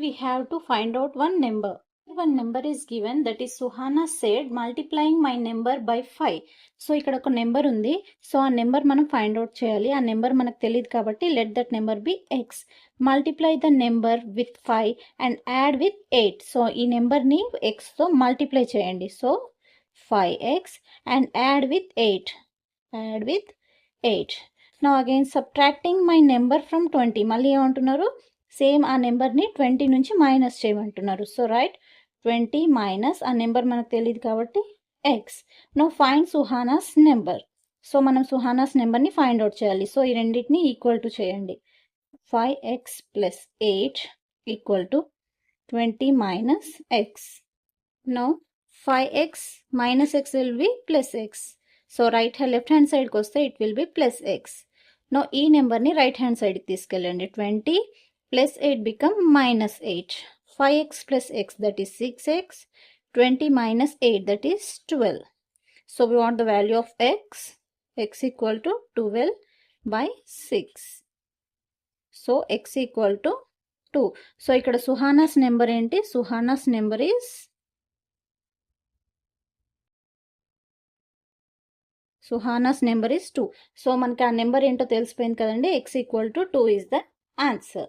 we have to find out one number. One number is given, that is Suhana said multiplying my number by 5. So ఇక్కడ ఒక number ఉంది. So ఆ number మనం find out చేయాలి. ఆ number మనకు తెలియదు కాబట్టి let that number be x. Multiply the number with 5 and add with 8. So ఈ నెంబర్ని xతో మల్టిప్లై చేయండి. So 5x and add with 8. Add with 8. Now again subtracting my number from 20. మళ్ళీ ఏమంటున్నారు, సేమ్ ఆ నెంబర్ని 20 నుంచి మైనస్ చేయమంటున్నారు. సో రైట్ 20 మైనస్ ఆ నెంబర్ మనకు తెలియదు కాబట్టి x. No find Suhana's number. So మనం సుహానాస్ నెంబర్ని ఫైండ్ అవుట్ చేయాలి. సో ఈ రెండింటిని ఈక్వల్ టు చేయండి. 5x plus 8 equal to 20 minus x. No 5x minus x will be plus x. So left hand side కి వస్తే it will be plus x. Now ఈ నెంబర్ని రైట్ హ్యాండ్ సైడ్కి తీసుకెళ్ళండి. 20 plus 8 become minus 8. 5x plus x, that is 6x. 20 minus 8, that is 12. So we want the value of x. X equal to 12 by 6. So x equal to 2. So ఇక్కడ Suhana's number ఏంటి? Suhana's number is Suhana's number is 2. So మనకి ఆ number ఏంటో తెలిసిపోయింది కదండి. x equal to 2 is the answer.